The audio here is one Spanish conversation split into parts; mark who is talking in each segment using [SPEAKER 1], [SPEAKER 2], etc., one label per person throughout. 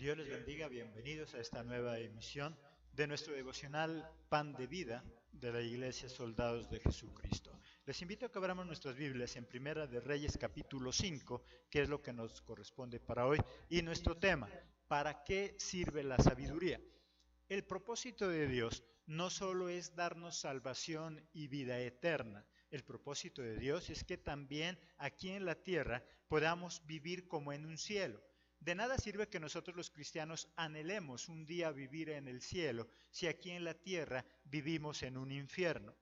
[SPEAKER 1] Dios les bendiga, bienvenidos a esta nueva emisión de nuestro devocional Pan de Vida de la Iglesia Soldados de Jesucristo. Les invito a que abramos nuestras Biblias en Primera de Reyes capítulo 5, que es lo que nos corresponde para hoy, y nuestro tema, ¿para qué sirve la sabiduría? El propósito de Dios no solo es darnos salvación y vida eterna. El propósito de Dios es que también aquí en la tierra podamos vivir como en un cielo. De nada sirve que nosotros los cristianos anhelemos un día vivir en el cielo si aquí en la tierra vivimos en un infierno.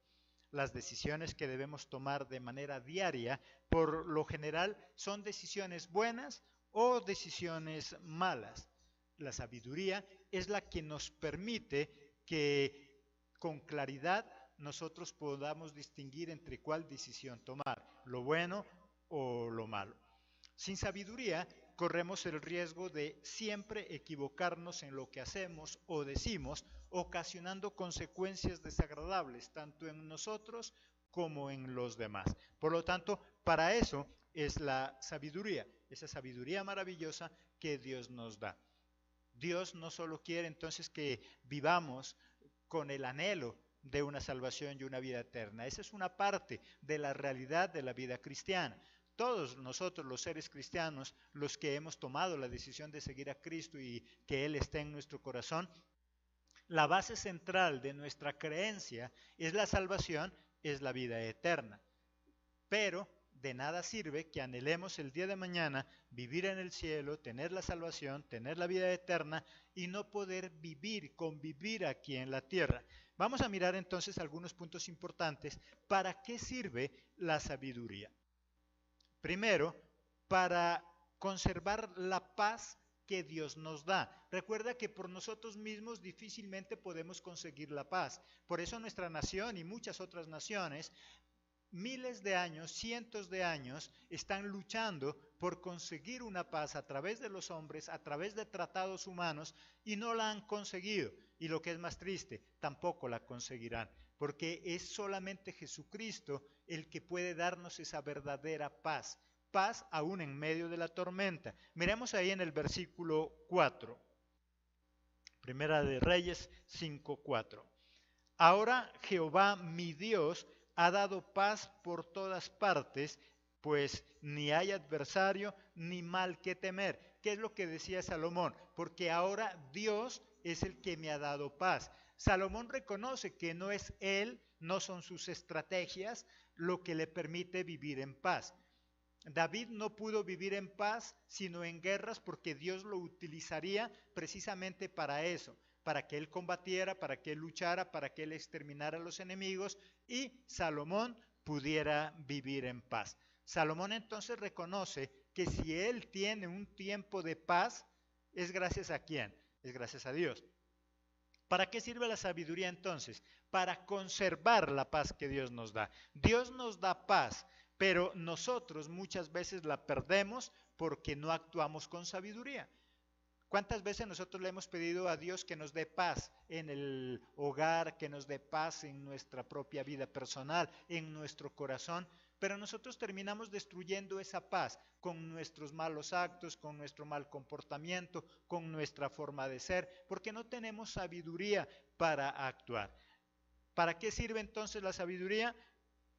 [SPEAKER 1] Las decisiones que debemos tomar de manera diaria, por lo general, son decisiones buenas o decisiones malas. La sabiduría es la que nos permite que con claridad nosotros podamos distinguir entre cuál decisión tomar, lo bueno o lo malo. Sin sabiduría corremos el riesgo de siempre equivocarnos en lo que hacemos o decimos, ocasionando consecuencias desagradables tanto en nosotros como en los demás. Por lo tanto, para eso es la sabiduría, esa sabiduría maravillosa que Dios nos da. Dios no solo quiere entonces que vivamos con el anhelo de una salvación y una vida eterna. Esa es una parte de la realidad de la vida cristiana. Todos nosotros, los seres cristianos, los que hemos tomado la decisión de seguir a Cristo y que Él esté en nuestro corazón, la base central de nuestra creencia es la salvación, es la vida eterna. Pero de nada sirve que anhelemos el día de mañana vivir en el cielo, tener la salvación, tener la vida eterna y no poder vivir, convivir aquí en la tierra. Vamos a mirar entonces algunos puntos importantes. ¿Para qué sirve la sabiduría? Primero, para conservar la paz que Dios nos da. Recuerda que por nosotros mismos difícilmente podemos conseguir la paz. Por eso nuestra nación y muchas otras naciones miles de años, cientos de años, están luchando por conseguir una paz a través de los hombres, a través de tratados humanos, y no la han conseguido. Y lo que es más triste, tampoco la conseguirán, porque es solamente Jesucristo el que puede darnos esa verdadera paz, paz aún en medio de la tormenta. Miremos ahí en el versículo 4, Primera de Reyes 5:4. Ahora Jehová mi Dios ha dado paz por todas partes, pues ni hay adversario ni mal que temer. ¿Qué es lo que decía Salomón? Porque ahora Dios es el que me ha dado paz. Salomón reconoce que no es él, no son sus estrategias lo que le permite vivir en paz. David no pudo vivir en paz sino en guerras porque Dios lo utilizaría precisamente para eso, para que él combatiera, para que él luchara, para que él exterminara a los enemigos y Salomón pudiera vivir en paz. Salomón entonces reconoce que si él tiene un tiempo de paz, ¿es gracias a quién? Es gracias a Dios. ¿Para qué sirve la sabiduría entonces? Para conservar la paz que Dios nos da. Dios nos da paz, pero nosotros muchas veces la perdemos porque no actuamos con sabiduría. ¿Cuántas veces nosotros le hemos pedido a Dios que nos dé paz en el hogar, que nos dé paz en nuestra propia vida personal, en nuestro corazón? Pero nosotros terminamos destruyendo esa paz con nuestros malos actos, con nuestro mal comportamiento, con nuestra forma de ser, porque no tenemos sabiduría para actuar. ¿Para qué sirve entonces la sabiduría?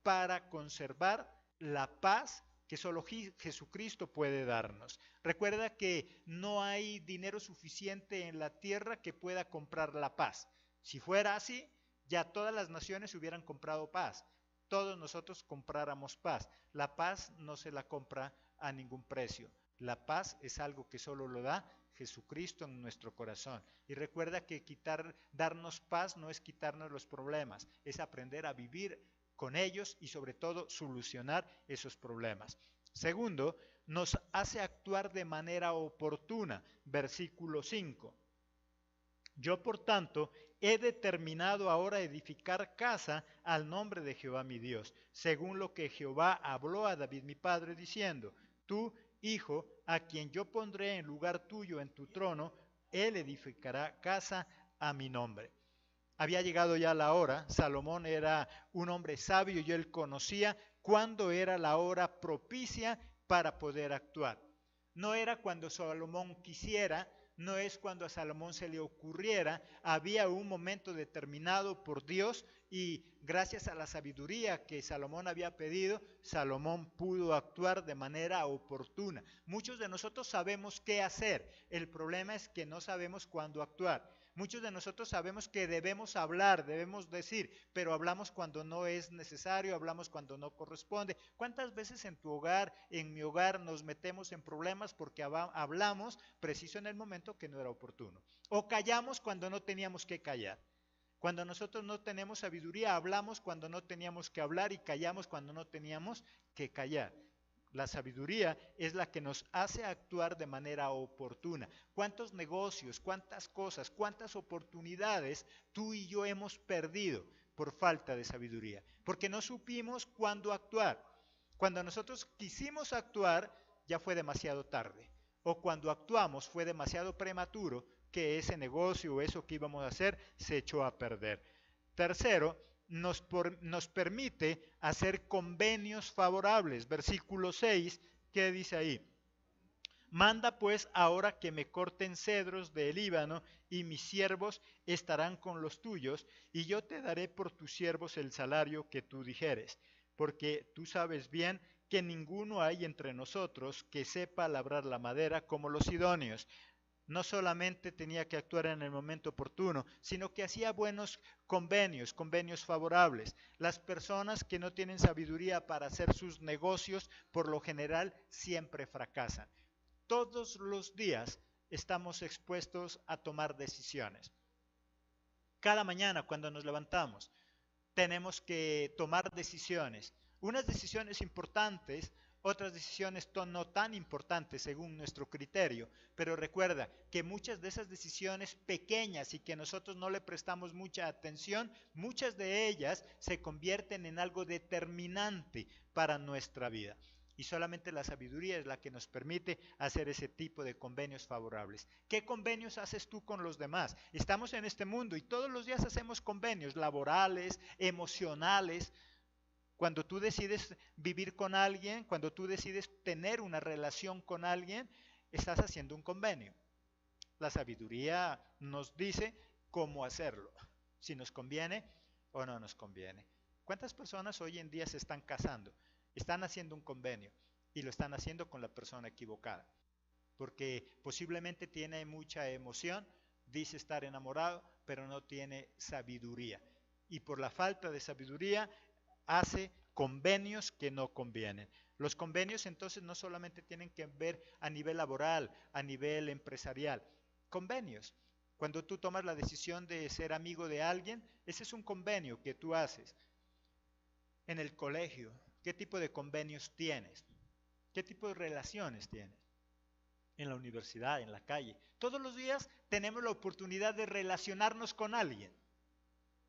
[SPEAKER 1] Para conservar la paz que solo Jesucristo puede darnos. Recuerda que no hay dinero suficiente en la tierra que pueda comprar la paz. Si fuera así, ya todas las naciones hubieran comprado paz. Todos nosotros compráramos paz. La paz no se la compra a ningún precio. La paz es algo que solo lo da Jesucristo en nuestro corazón. Y recuerda que darnos paz no es quitarnos los problemas, es aprender a vivir con ellos y sobre todo solucionar esos problemas. Segundo, nos hace actuar de manera oportuna. Versículo 5. Yo, por tanto, he determinado ahora edificar casa al nombre de Jehová mi Dios, según lo que Jehová habló a David mi padre, diciendo, tú, hijo, a quien yo pondré en lugar tuyo en tu trono, él edificará casa a mi nombre. Había llegado ya la hora, Salomón era un hombre sabio y él conocía cuándo era la hora propicia para poder actuar. No era cuando Salomón quisiera, no es cuando a Salomón se le ocurriera, había un momento determinado por Dios y gracias a la sabiduría que Salomón había pedido, Salomón pudo actuar de manera oportuna. Muchos de nosotros sabemos qué hacer, el problema es que no sabemos cuándo actuar. Muchos de nosotros sabemos que debemos hablar, debemos decir, pero hablamos cuando no es necesario, hablamos cuando no corresponde. ¿Cuántas veces en tu hogar, en mi hogar, nos metemos en problemas porque hablamos preciso en el momento que no era oportuno? O callamos cuando no teníamos que callar. Cuando nosotros no tenemos sabiduría, hablamos cuando no teníamos que hablar y callamos cuando no teníamos que callar. La sabiduría es la que nos hace actuar de manera oportuna. ¿Cuántos negocios, cuántas cosas, cuántas oportunidades tú y yo hemos perdido por falta de sabiduría? Porque no supimos cuándo actuar. Cuando nosotros quisimos actuar, ya fue demasiado tarde. O cuando actuamos fue demasiado prematuro que ese negocio o eso que íbamos a hacer se echó a perder. Tercero, nos permite hacer convenios favorables. Versículo 6, ¿qué dice ahí? Manda pues ahora que me corten cedros del Líbano, y mis siervos estarán con los tuyos, y yo te daré por tus siervos el salario que tú dijeres, porque tú sabes bien que ninguno hay entre nosotros que sepa labrar la madera como los sidonios. No solamente tenía que actuar en el momento oportuno, sino que hacía buenos convenios, convenios favorables. Las personas que no tienen sabiduría para hacer sus negocios, por lo general, siempre fracasan. Todos los días estamos expuestos a tomar decisiones. Cada mañana cuando nos levantamos, tenemos que tomar decisiones. Unas decisiones importantes, otras decisiones no tan importantes según nuestro criterio. Pero recuerda que muchas de esas decisiones pequeñas y que nosotros no le prestamos mucha atención, muchas de ellas se convierten en algo determinante para nuestra vida. Y solamente la sabiduría es la que nos permite hacer ese tipo de convenios favorables. ¿Qué convenios haces tú con los demás? Estamos en este mundo y todos los días hacemos convenios laborales, emocionales. Cuando tú decides vivir con alguien, cuando tú decides tener una relación con alguien, estás haciendo un convenio. La sabiduría nos dice cómo hacerlo, si nos conviene o no nos conviene. ¿Cuántas personas hoy en día se están casando? Están haciendo un convenio y lo están haciendo con la persona equivocada, porque posiblemente tiene mucha emoción, dice estar enamorado, pero no tiene sabiduría. Y por la falta de sabiduría hace convenios que no convienen. Los convenios entonces no solamente tienen que ver a nivel laboral, a nivel empresarial. Convenios. Cuando tú tomas la decisión de ser amigo de alguien, ese es un convenio que tú haces. En el colegio, ¿qué tipo de convenios tienes? ¿Qué tipo de relaciones tienes? En la universidad, en la calle. Todos los días tenemos la oportunidad de relacionarnos con alguien.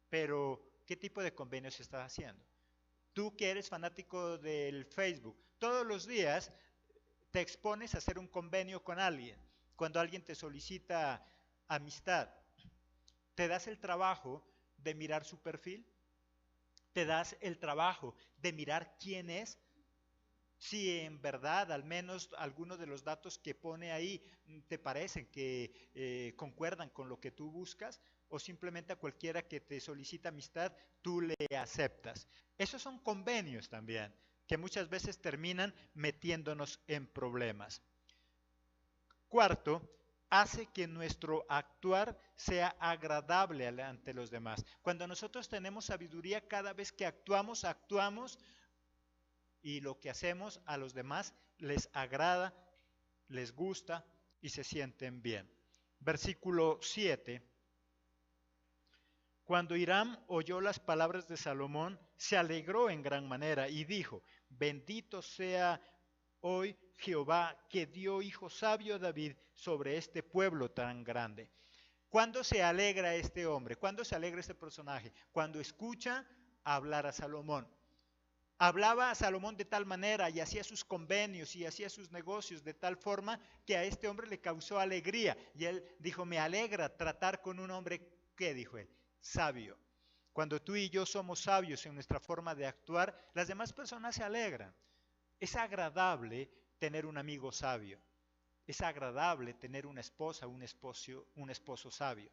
[SPEAKER 1] Pero, ¿qué tipo de convenios estás haciendo? Tú que eres fanático del Facebook, todos los días te expones a hacer un convenio con alguien. Cuando alguien te solicita amistad, ¿te das el trabajo de mirar su perfil? ¿Te das el trabajo de mirar quién es? Si en verdad al menos algunos de los datos que pone ahí te parecen que concuerdan con lo que tú buscas, o simplemente a cualquiera que te solicita amistad, tú le aceptas. Esos son convenios también, que muchas veces terminan metiéndonos en problemas. Cuarto, hace que nuestro actuar sea agradable ante los demás. Cuando nosotros tenemos sabiduría, cada vez que actuamos, y lo que hacemos a los demás les agrada, les gusta y se sienten bien. Versículo 7. Cuando Hiram oyó las palabras de Salomón, se alegró en gran manera y dijo: bendito sea hoy Jehová, que dio hijo sabio a David sobre este pueblo tan grande. ¿Cuándo se alegra este hombre? ¿Cuándo se alegra este personaje? Cuando escucha hablar a Salomón. Hablaba a Salomón de tal manera y hacía sus convenios y hacía sus negocios de tal forma que a este hombre le causó alegría. Y él dijo: me alegra tratar con un hombre, ¿qué dijo él? Sabio. Cuando tú y yo somos sabios en nuestra forma de actuar, las demás personas se alegran. Es agradable tener un amigo sabio. Es agradable tener una esposa, un esposo sabio.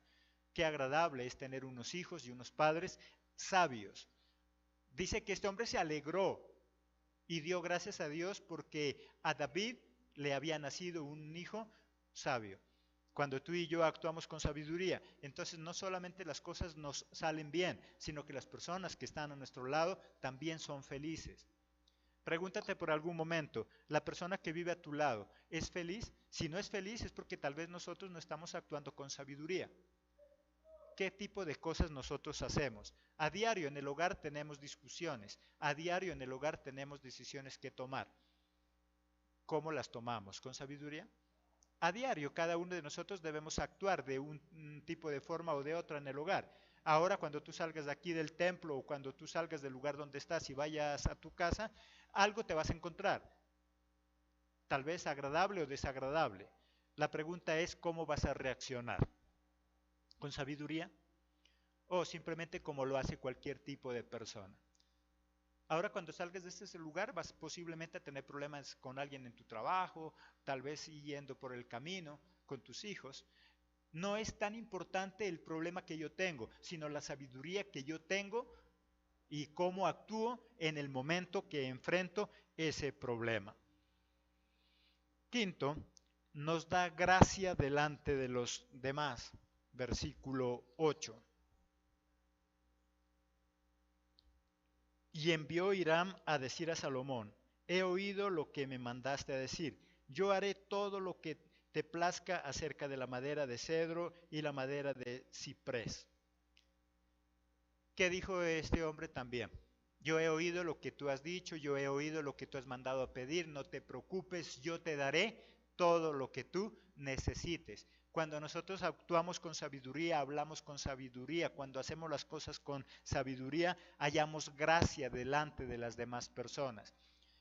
[SPEAKER 1] Qué agradable es tener unos hijos y unos padres sabios. Dice que este hombre se alegró y dio gracias a Dios porque a David le había nacido un hijo sabio. Cuando tú y yo actuamos con sabiduría, entonces no solamente las cosas nos salen bien, sino que las personas que están a nuestro lado también son felices. Pregúntate por algún momento, ¿la persona que vive a tu lado es feliz? Si no es feliz es porque tal vez nosotros no estamos actuando con sabiduría. ¿Qué tipo de cosas nosotros hacemos? A diario en el hogar tenemos discusiones, a diario en el hogar tenemos decisiones que tomar. ¿Cómo las tomamos? ¿Con sabiduría? A diario cada uno de nosotros debemos actuar de un tipo de forma o de otra en el hogar. Ahora cuando tú salgas de aquí del templo o cuando tú salgas del lugar donde estás y vayas a tu casa, algo te vas a encontrar, tal vez agradable o desagradable. La pregunta es cómo vas a reaccionar. ¿Con sabiduría? O simplemente como lo hace cualquier tipo de persona. Ahora cuando salgas de este lugar vas posiblemente a tener problemas con alguien en tu trabajo, tal vez yendo por el camino con tus hijos. No es tan importante el problema que yo tengo, sino la sabiduría que yo tengo y cómo actúo en el momento que enfrento ese problema. Quinto, nos da gracia delante de los demás. Versículo 8. Y envió Hiram a decir a Salomón, he oído lo que me mandaste a decir, yo haré todo lo que te plazca acerca de la madera de cedro y la madera de ciprés. ¿Qué dijo este hombre también? Yo he oído lo que tú has dicho, yo he oído lo que tú has mandado a pedir, no te preocupes, yo te daré todo lo que tú necesites. Cuando nosotros actuamos con sabiduría, hablamos con sabiduría, cuando hacemos las cosas con sabiduría, hallamos gracia delante de las demás personas.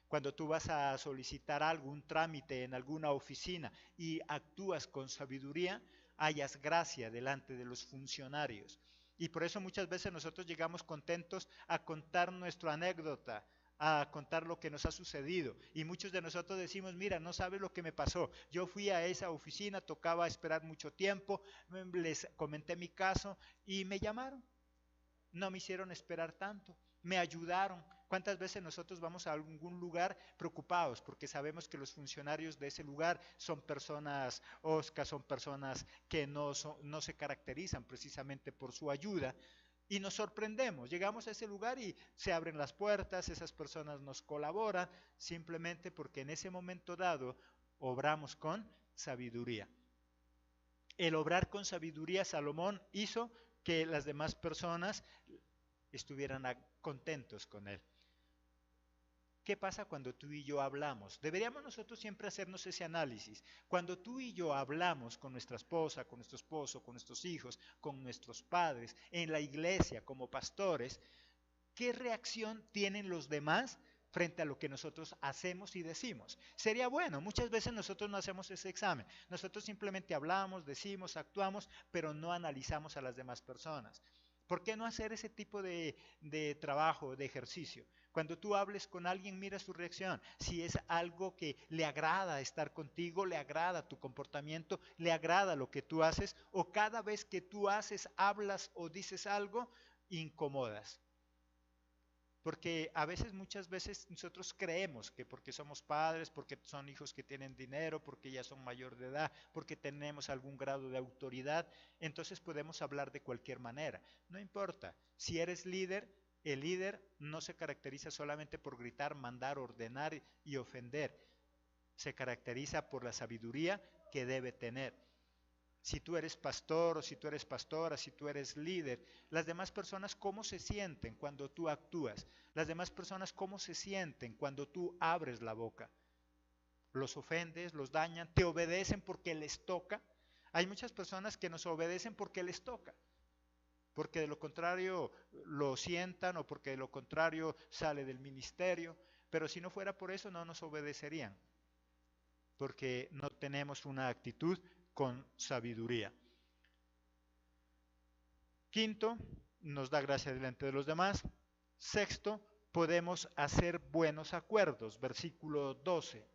[SPEAKER 1] Cuando tú vas a solicitar algún trámite en alguna oficina y actúas con sabiduría, hallas gracia delante de los funcionarios. Y por eso muchas veces nosotros llegamos contentos a contar nuestra anécdota, a contar lo que nos ha sucedido. Y muchos de nosotros decimos, mira, no sabes lo que me pasó. Yo fui a esa oficina, tocaba esperar mucho tiempo, les comenté mi caso y me llamaron. No me hicieron esperar tanto, me ayudaron. ¿Cuántas veces nosotros vamos a algún lugar preocupados porque sabemos que los funcionarios de ese lugar son personas hoscas, son personas que no se caracterizan precisamente por su ayuda? Y nos sorprendemos, llegamos a ese lugar y se abren las puertas, esas personas nos colaboran simplemente porque en ese momento dado obramos con sabiduría. El obrar con sabiduría, Salomón hizo que las demás personas estuvieran contentos con él. ¿Qué pasa cuando tú y yo hablamos? Deberíamos nosotros siempre hacernos ese análisis. Cuando tú y yo hablamos con nuestra esposa, con nuestro esposo, con nuestros hijos, con nuestros padres, en la iglesia, como pastores, ¿qué reacción tienen los demás frente a lo que nosotros hacemos y decimos? Sería bueno, muchas veces nosotros no hacemos ese examen. Nosotros simplemente hablamos, decimos, actuamos, pero no analizamos a las demás personas. ¿Por qué no hacer ese tipo de trabajo, de ejercicio? Cuando tú hables con alguien, mira su reacción. Si es algo que le agrada estar contigo, le agrada tu comportamiento, le agrada lo que tú haces, o cada vez que tú haces, hablas o dices algo, incomodas. Porque a veces, muchas veces nosotros creemos que porque somos padres, porque son hijos que tienen dinero, porque ya son mayor de edad, porque tenemos algún grado de autoridad, entonces podemos hablar de cualquier manera. No importa, si eres líder, el líder no se caracteriza solamente por gritar, mandar, ordenar y ofender. Se caracteriza por la sabiduría que debe tener. Si tú eres pastor o si tú eres pastora, si tú eres líder, las demás personas cómo se sienten cuando tú actúas, las demás personas cómo se sienten cuando tú abres la boca. Los ofendes, los dañan, te obedecen porque les toca. Hay muchas personas que nos obedecen porque les toca, porque de lo contrario lo sientan o porque de lo contrario sale del ministerio, pero si no fuera por eso no nos obedecerían, porque no tenemos una actitud con sabiduría. Quinto, nos da gracia delante de los demás. Sexto, podemos hacer buenos acuerdos. Versículo 12.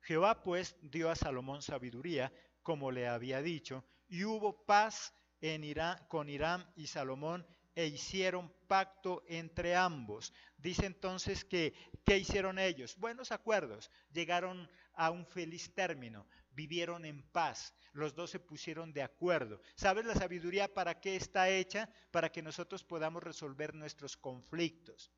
[SPEAKER 1] Jehová pues dio a Salomón sabiduría, como le había dicho, y hubo paz con Hiram y Salomón, e hicieron pacto entre ambos. Dice entonces que, ¿qué hicieron ellos? Buenos acuerdos, llegaron a un feliz término, vivieron en paz, los dos se pusieron de acuerdo. ¿Sabes la sabiduría para qué está hecha? Para que nosotros podamos resolver nuestros conflictos.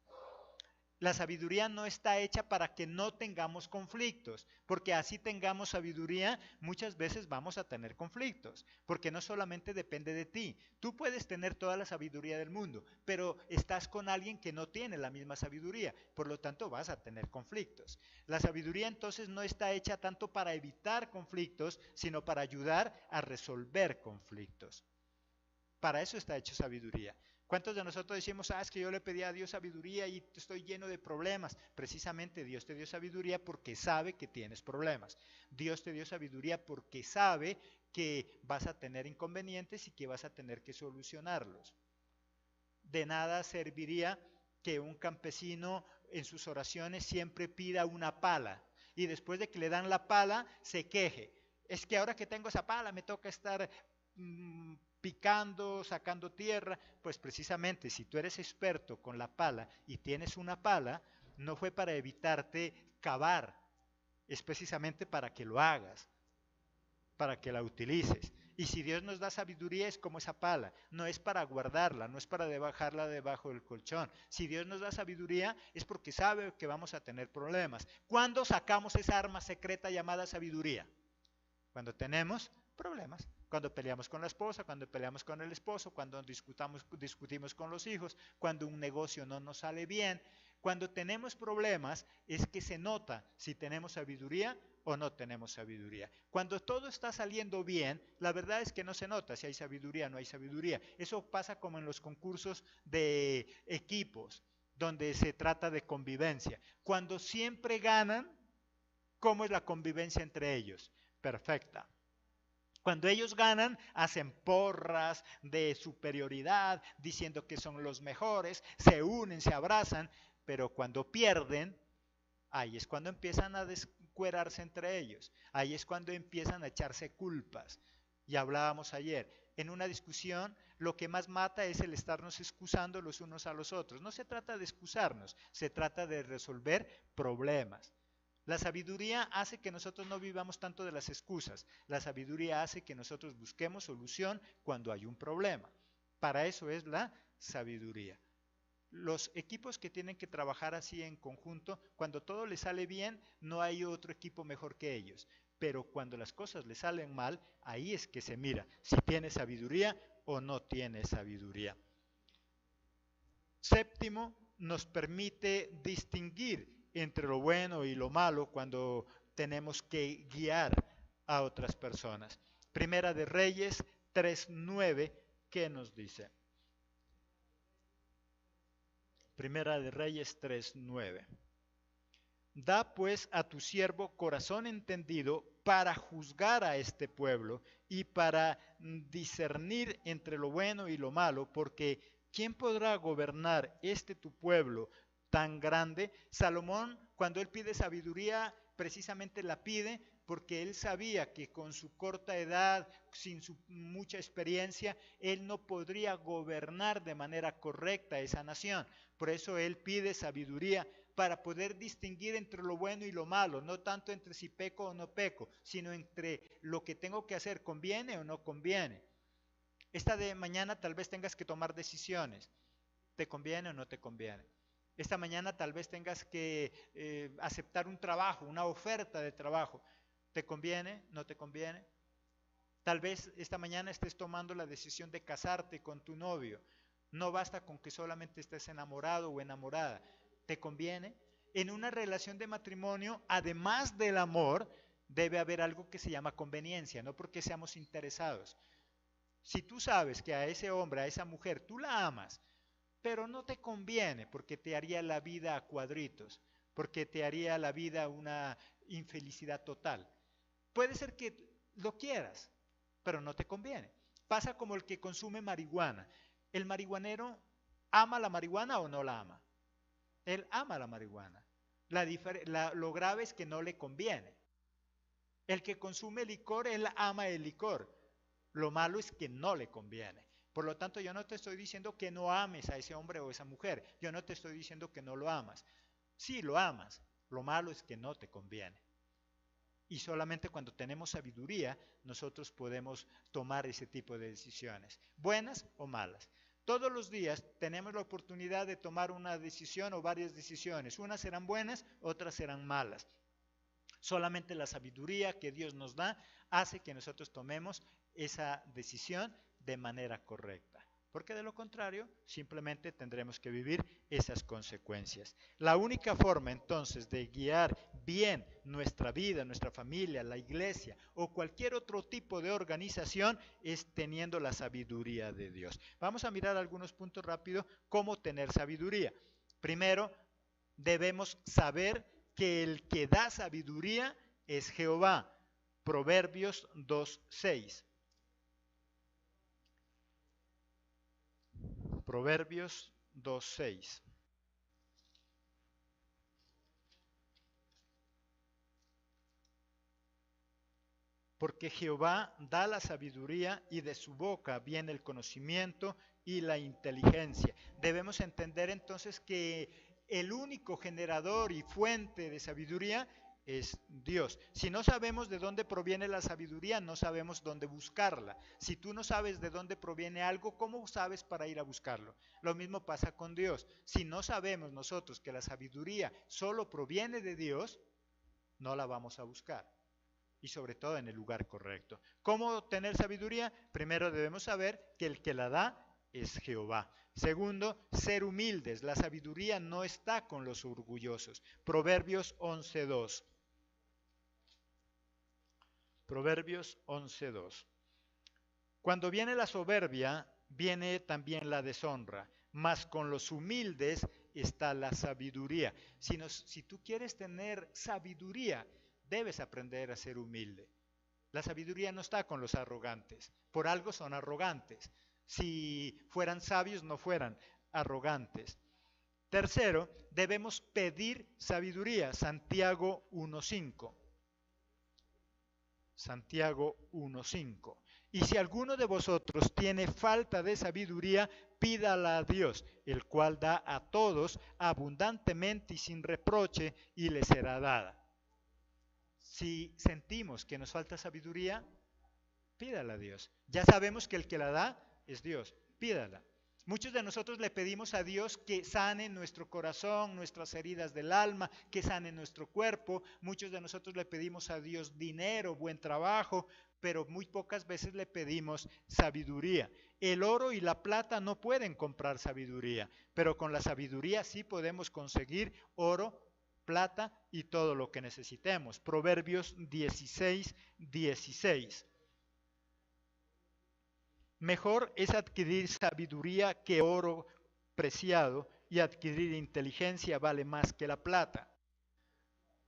[SPEAKER 1] La sabiduría no está hecha para que no tengamos conflictos, porque así tengamos sabiduría, muchas veces vamos a tener conflictos, porque no solamente depende de ti. Tú puedes tener toda la sabiduría del mundo, pero estás con alguien que no tiene la misma sabiduría, por lo tanto vas a tener conflictos. La sabiduría entonces no está hecha tanto para evitar conflictos, sino para ayudar a resolver conflictos. Para eso está hecho sabiduría. ¿Cuántos de nosotros decimos, es que yo le pedí a Dios sabiduría y estoy lleno de problemas? Precisamente Dios te dio sabiduría porque sabe que tienes problemas. Dios te dio sabiduría porque sabe que vas a tener inconvenientes y que vas a tener que solucionarlos. De nada serviría que un campesino en sus oraciones siempre pida una pala y después de que le dan la pala se queje. Es que ahora que tengo esa pala me toca estar picando, sacando tierra. Pues precisamente si tú eres experto con la pala y tienes una pala, no fue para evitarte cavar, es precisamente para que lo hagas, para que la utilices. Y si Dios nos da sabiduría es como esa pala, no es para guardarla, no es para dejarla debajo del colchón. Si Dios nos da sabiduría es porque sabe que vamos a tener problemas. ¿Cuándo sacamos esa arma secreta llamada sabiduría? Cuando tenemos problemas, cuando peleamos con la esposa, cuando peleamos con el esposo, cuando discutimos con los hijos, cuando un negocio no nos sale bien. Cuando tenemos problemas es que se nota si tenemos sabiduría o no tenemos sabiduría. Cuando todo está saliendo bien, la verdad es que no se nota si hay sabiduría o no hay sabiduría. Eso pasa como en los concursos de equipos, donde se trata de convivencia. Cuando siempre ganan, ¿cómo es la convivencia entre ellos? Perfecta. Cuando ellos ganan, hacen porras de superioridad, diciendo que son los mejores, se unen, se abrazan, pero cuando pierden, ahí es cuando empiezan a descuerarse entre ellos, ahí es cuando empiezan a echarse culpas. Y hablábamos ayer, en una discusión lo que más mata es el estarnos excusando los unos a los otros. No se trata de excusarnos, se trata de resolver problemas. La sabiduría hace que nosotros no vivamos tanto de las excusas. La sabiduría hace que nosotros busquemos solución cuando hay un problema. Para eso es la sabiduría. Los equipos que tienen que trabajar así en conjunto, cuando todo les sale bien, no hay otro equipo mejor que ellos. Pero cuando las cosas les salen mal, ahí es que se mira si tiene sabiduría o no tiene sabiduría. Séptimo, nos permite distinguir entre lo bueno y lo malo cuando tenemos que guiar a otras personas. Primera de Reyes 3:9, ¿qué nos dice? Primera de Reyes 3:9. Da pues a tu siervo corazón entendido para juzgar a este pueblo y para discernir entre lo bueno y lo malo, porque ¿quién podrá gobernar este tu pueblo tan grande? Salomón, cuando él pide sabiduría, precisamente la pide porque él sabía que con su corta edad, sin su mucha experiencia, él no podría gobernar de manera correcta esa nación. Por eso él pide sabiduría para poder distinguir entre lo bueno y lo malo, no tanto entre si peco o no peco, sino entre lo que tengo que hacer, conviene o no conviene. Esta de mañana tal vez tengas que tomar decisiones, ¿te conviene o no te conviene? Esta mañana tal vez tengas que aceptar un trabajo, una oferta de trabajo, ¿te conviene? ¿No te conviene? Tal vez esta mañana estés tomando la decisión de casarte con tu novio. No basta con que solamente estés enamorado o enamorada. ¿Te conviene? En una relación de matrimonio, además del amor, debe haber algo que se llama conveniencia, no porque seamos interesados. Si tú sabes que a ese hombre, a esa mujer, tú la amas, pero no te conviene porque te haría la vida a cuadritos, porque te haría la vida una infelicidad total. Puede ser que lo quieras, pero no te conviene. Pasa como el que consume marihuana. ¿El marihuanero ama la marihuana o no la ama? Él ama la marihuana. Lo grave es que no le conviene. El que consume licor, él ama el licor. Lo malo es que no le conviene. Por lo tanto, yo no te estoy diciendo que no ames a ese hombre o esa mujer. Yo no te estoy diciendo que no lo amas. Sí, lo amas. Lo malo es que no te conviene. Y solamente cuando tenemos sabiduría, nosotros podemos tomar ese tipo de decisiones, buenas o malas. Todos los días tenemos la oportunidad de tomar una decisión o varias decisiones. Unas serán buenas, otras serán malas. Solamente la sabiduría que Dios nos da hace que nosotros tomemos esa decisión de manera correcta. Porque de lo contrario, simplemente tendremos que vivir esas consecuencias. La única forma entonces de guiar bien nuestra vida, nuestra familia, la iglesia o cualquier otro tipo de organización es teniendo la sabiduría de Dios. Vamos a mirar algunos puntos rápidos cómo tener sabiduría. Primero, debemos saber que el que da sabiduría es Jehová. Proverbios 2:6. Proverbios 2:6. Porque Jehová da la sabiduría y de su boca viene el conocimiento y la inteligencia. Debemos entender entonces que el único generador y fuente de sabiduría es Dios. Si no sabemos de dónde proviene la sabiduría, no sabemos dónde buscarla. Si tú no sabes de dónde proviene algo, ¿cómo sabes para ir a buscarlo? Lo mismo pasa con Dios. Si no sabemos nosotros que la sabiduría solo proviene de Dios, no la vamos a buscar. Y sobre todo en el lugar correcto. ¿Cómo tener sabiduría? Primero debemos saber que el que la da es Jehová. Segundo, ser humildes. La sabiduría no está con los orgullosos. Proverbios 11:2. Proverbios 11:2. Cuando viene la soberbia, viene también la deshonra, mas con los humildes está la sabiduría. Si tú quieres tener sabiduría, debes aprender a ser humilde. La sabiduría no está con los arrogantes. Por algo son arrogantes. Si fueran sabios, no fueran arrogantes. Tercero, debemos pedir sabiduría. Santiago 1:5. Santiago 1:5. Y si alguno de vosotros tiene falta de sabiduría, pídala a Dios, el cual da a todos abundantemente y sin reproche, y le será dada. Si sentimos que nos falta sabiduría, pídala a Dios. Ya sabemos que el que la da es Dios, pídala. Muchos de nosotros le pedimos a Dios que sane nuestro corazón, nuestras heridas del alma, que sane nuestro cuerpo. Muchos de nosotros le pedimos a Dios dinero, buen trabajo, pero muy pocas veces le pedimos sabiduría. El oro y la plata no pueden comprar sabiduría, pero con la sabiduría sí podemos conseguir oro, plata y todo lo que necesitemos. Proverbios 16:16. Mejor es adquirir sabiduría que oro preciado, y adquirir inteligencia vale más que la plata.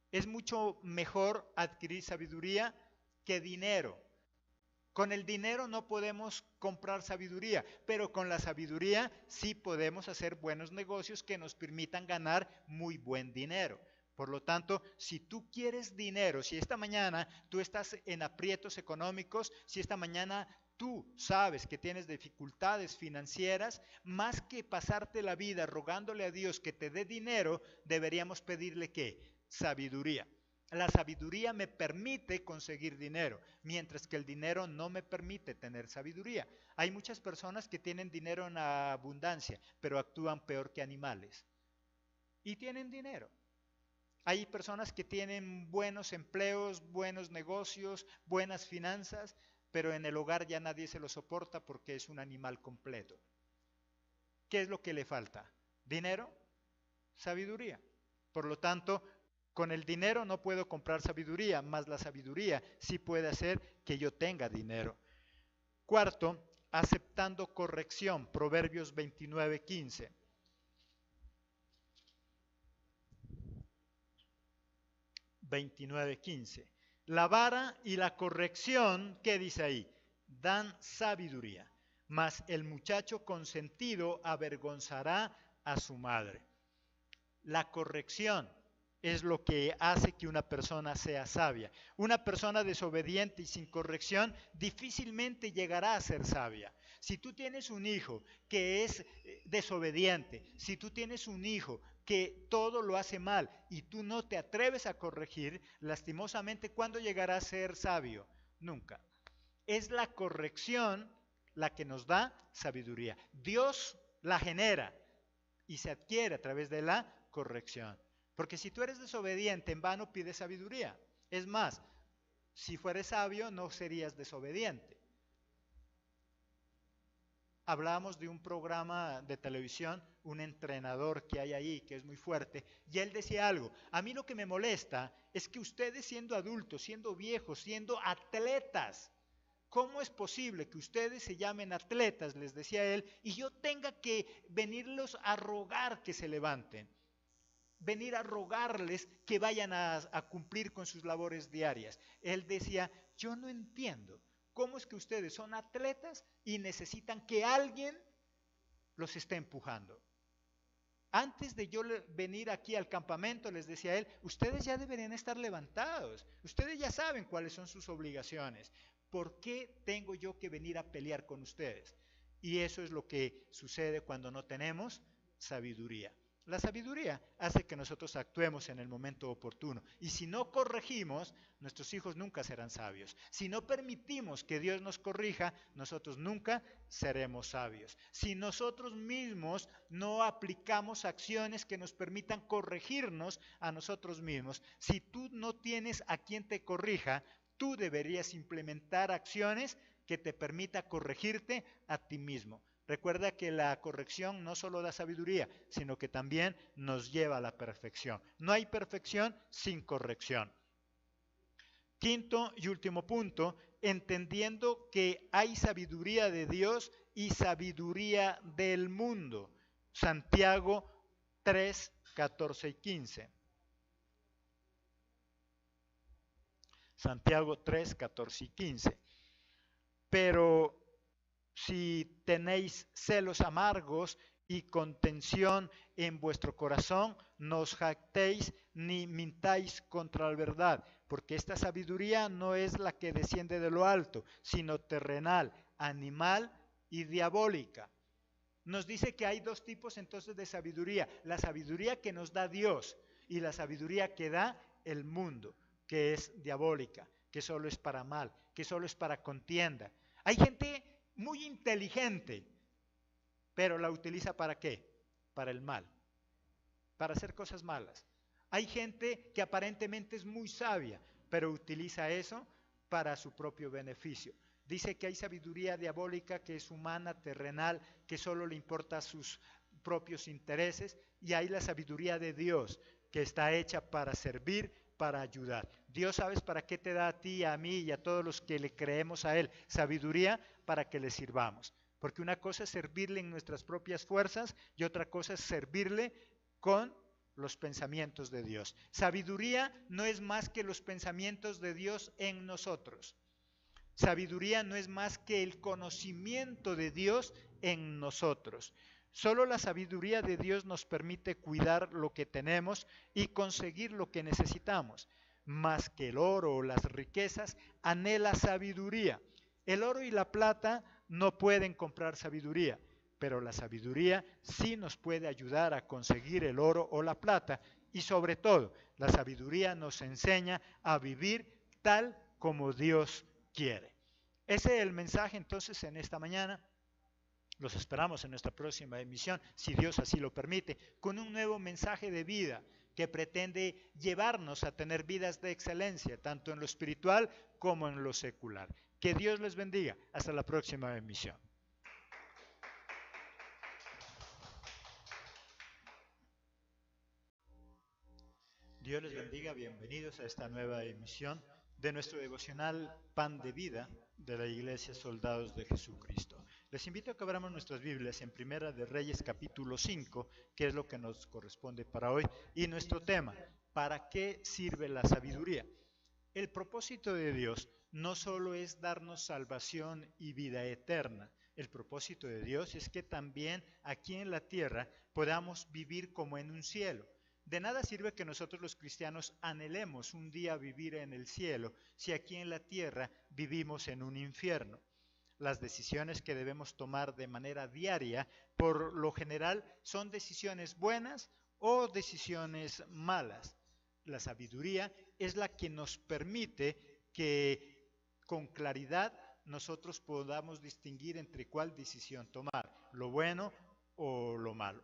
[SPEAKER 1] Es mucho mejor adquirir sabiduría que dinero. Con el dinero no podemos comprar sabiduría, pero con la sabiduría sí podemos hacer buenos negocios que nos permitan ganar muy buen dinero. Por lo tanto, si tú quieres dinero, si esta mañana tú estás en aprietos económicos, si esta mañana tú sabes que tienes dificultades financieras, más que pasarte la vida rogándole a Dios que te dé dinero, deberíamos pedirle ¿qué? Sabiduría. La sabiduría me permite conseguir dinero, mientras que el dinero no me permite tener sabiduría. Hay muchas personas que tienen dinero en abundancia, pero actúan peor que animales. Y tienen dinero. Hay personas que tienen buenos empleos, buenos negocios, buenas finanzas, pero en el hogar ya nadie se lo soporta porque es un animal completo. ¿Qué es lo que le falta? ¿Dinero? Sabiduría. Por lo tanto, con el dinero no puedo comprar sabiduría, más la sabiduría sí puede hacer que yo tenga dinero. Cuarto, aceptando corrección. Proverbios 29:15. La vara y la corrección, ¿qué dice ahí? Dan sabiduría, mas el muchacho consentido avergonzará a su madre. La corrección es lo que hace que una persona sea sabia. Una persona desobediente y sin corrección difícilmente llegará a ser sabia. Si tú tienes un hijo que es desobediente, si tú tienes un hijo que todo lo hace mal y tú no te atreves a corregir, lastimosamente, ¿cuándo llegará a ser sabio? Nunca. Es la corrección la que nos da sabiduría. Dios la genera y se adquiere a través de la corrección. Porque si tú eres desobediente, en vano pides sabiduría. Es más, si fueres sabio, no serías desobediente. Hablábamos de un programa de televisión, un entrenador que hay ahí, que es muy fuerte, y él decía algo: a mí lo que me molesta es que ustedes, siendo adultos, siendo viejos, siendo atletas, ¿cómo es posible que ustedes se llamen atletas, les decía él, y yo tenga que venirlos a rogar que se levanten? Venir a rogarles que vayan a cumplir con sus labores diarias. Él decía: yo no entiendo cómo es que ustedes son atletas y necesitan que alguien los esté empujando. Antes de yo venir aquí al campamento, les decía él, ustedes ya deberían estar levantados, ustedes ya saben cuáles son sus obligaciones. ¿Por qué tengo yo que venir a pelear con ustedes? Y eso es lo que sucede cuando no tenemos sabiduría. La sabiduría hace que nosotros actuemos en el momento oportuno. Y si no corregimos, nuestros hijos nunca serán sabios. Si no permitimos que Dios nos corrija, nosotros nunca seremos sabios. Si nosotros mismos no aplicamos acciones que nos permitan corregirnos a nosotros mismos, si tú no tienes a quien te corrija, tú deberías implementar acciones que te permita corregirte a ti mismo. Recuerda que la corrección no solo da sabiduría, sino que también nos lleva a la perfección. No hay perfección sin corrección. Quinto y último punto, entendiendo que hay sabiduría de Dios y sabiduría del mundo. Santiago 3, 14 y 15. Santiago 3, 14 y 15. Pero si tenéis celos amargos y contención en vuestro corazón, no os jactéis ni mintáis contra la verdad, porque esta sabiduría no es la que desciende de lo alto, sino terrenal, animal y diabólica. Nos dice que hay dos tipos entonces de sabiduría: la sabiduría que nos da Dios y la sabiduría que da el mundo, que es diabólica, que solo es para mal, que solo es para contienda. Hay gente muy inteligente, pero la utiliza ¿para qué? Para el mal, para hacer cosas malas. Hay gente que aparentemente es muy sabia, pero utiliza eso para su propio beneficio. Dice que hay sabiduría diabólica que es humana, terrenal, que solo le importa sus propios intereses, y hay la sabiduría de Dios, que está hecha para servir, para ayudar. Dios, ¿sabes para qué te da a ti, a mí y a todos los que le creemos a Él? Sabiduría para que le sirvamos. Porque una cosa es servirle en nuestras propias fuerzas y otra cosa es servirle con los pensamientos de Dios. Sabiduría no es más que los pensamientos de Dios en nosotros. Sabiduría no es más que el conocimiento de Dios en nosotros. Solo la sabiduría de Dios nos permite cuidar lo que tenemos y conseguir lo que necesitamos. Más que el oro o las riquezas, anhela sabiduría. El oro y la plata no pueden comprar sabiduría, pero la sabiduría sí nos puede ayudar a conseguir el oro o la plata. Y sobre todo, la sabiduría nos enseña a vivir tal como Dios quiere. Ese es el mensaje entonces en esta mañana. Los esperamos en nuestra próxima emisión, si Dios así lo permite, con un nuevo mensaje de vida que pretende llevarnos a tener vidas de excelencia, tanto en lo espiritual como en lo secular. Que Dios les bendiga. Hasta la próxima emisión. Dios les bendiga, bienvenidos a esta nueva emisión de nuestro devocional Pan de Vida de la Iglesia Soldados de Jesucristo. Les invito a que abramos nuestras Biblias en Primera de Reyes capítulo 5, que es lo que nos corresponde para hoy, y nuestro tema: ¿para qué sirve la sabiduría? El propósito de Dios no solo es darnos salvación y vida eterna. El propósito de Dios es que también aquí en la tierra podamos vivir como en un cielo. De nada sirve que nosotros los cristianos anhelemos un día vivir en el cielo si aquí en la tierra vivimos en un infierno. Las decisiones que debemos tomar de manera diaria, por lo general, son decisiones buenas o decisiones malas. La sabiduría es la que nos permite que con claridad nosotros podamos distinguir entre cuál decisión tomar, lo bueno o lo malo.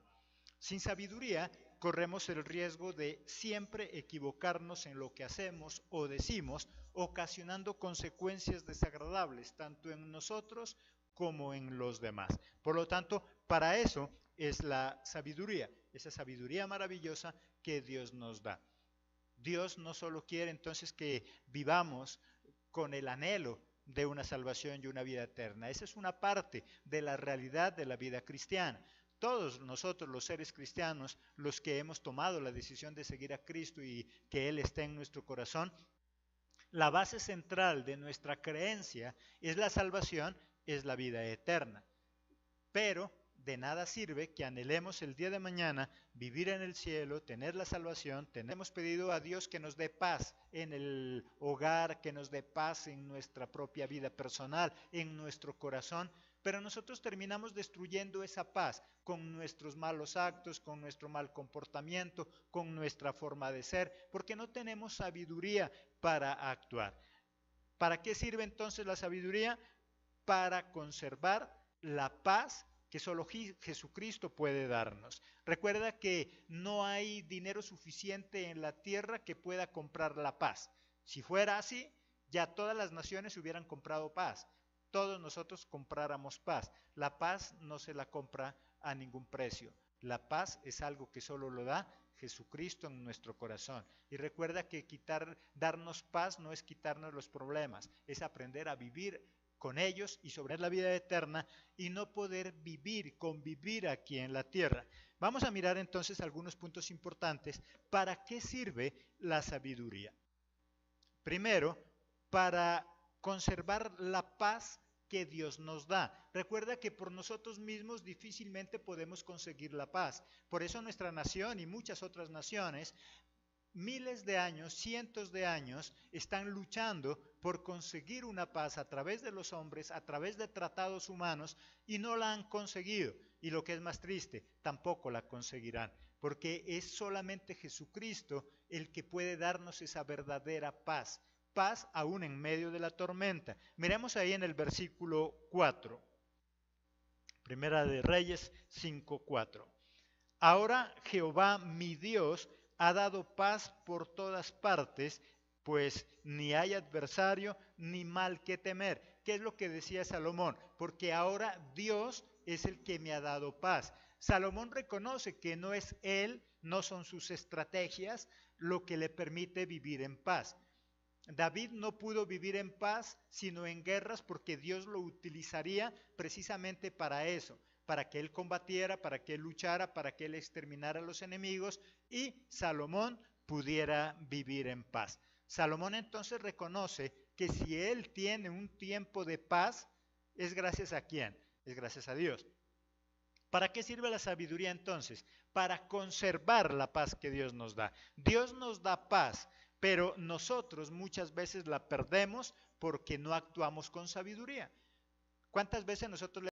[SPEAKER 1] Sin sabiduría, corremos el riesgo de siempre equivocarnos en lo que hacemos o decimos, ocasionando consecuencias desagradables tanto en nosotros como en los demás. Por lo tanto, para eso es la sabiduría, esa sabiduría maravillosa que Dios nos da. Dios no solo quiere entonces que vivamos con el anhelo de una salvación y una vida eterna. Esa es una parte de la realidad de la vida cristiana. Todos nosotros, los seres cristianos, los que hemos tomado la decisión de seguir a Cristo y que Él esté en nuestro corazón, la base central de nuestra creencia es la salvación, es la vida eterna. Pero de nada sirve que anhelemos el día de mañana vivir en el cielo, tener la salvación. Hemos pedido a Dios que nos dé paz en el hogar, que nos dé paz en nuestra propia vida personal, en nuestro corazón, pero nosotros terminamos destruyendo esa paz con nuestros malos actos, con nuestro mal comportamiento, con nuestra forma de ser, porque no tenemos sabiduría para actuar. ¿Para qué sirve entonces la sabiduría? Para conservar la paz que solo Jesucristo puede darnos. Recuerda que no hay dinero suficiente en la tierra que pueda comprar la paz. Si fuera así, ya todas las naciones hubieran comprado paz. Todos nosotros compráramos paz. La paz no se la compra a ningún precio. La paz es algo que solo lo da Jesucristo en nuestro corazón. Y recuerda que darnos paz no es quitarnos los problemas, es aprender a vivir con ellos y sobre la vida eterna y no poder convivir aquí en la tierra. Vamos a mirar entonces algunos puntos importantes. ¿Para qué sirve la sabiduría? Primero, para conservar la paz que Dios nos da. Recuerda que por nosotros mismos difícilmente podemos conseguir la paz. Por eso nuestra nación y muchas otras naciones, miles de años, cientos de años, están luchando por conseguir una paz a través de los hombres, a través de tratados humanos, y no la han conseguido. Y lo que es más triste, tampoco la conseguirán, porque es solamente Jesucristo el que puede darnos esa verdadera paz. Paz aún en medio de la tormenta. Miremos ahí en el versículo 4. Primera de Reyes 5:4. Ahora Jehová mi Dios ha dado paz por todas partes, pues ni hay adversario ni mal que temer. ¿Qué es lo que decía Salomón? Porque ahora Dios es el que me ha dado paz. Salomón reconoce que no es él, no son sus estrategias lo que le permite vivir en paz. David no pudo vivir en paz sino en guerras porque Dios lo utilizaría precisamente para eso, para que él combatiera, para que él luchara, para que él exterminara a los enemigos y Salomón pudiera vivir en paz. Salomón entonces reconoce que si él tiene un tiempo de paz, ¿es gracias a quién? Es gracias a Dios. ¿Para qué sirve la sabiduría entonces? Para conservar la paz que Dios nos da. Dios nos da paz, pero nosotros muchas veces la perdemos porque no actuamos con sabiduría. ¿Cuántas veces nosotros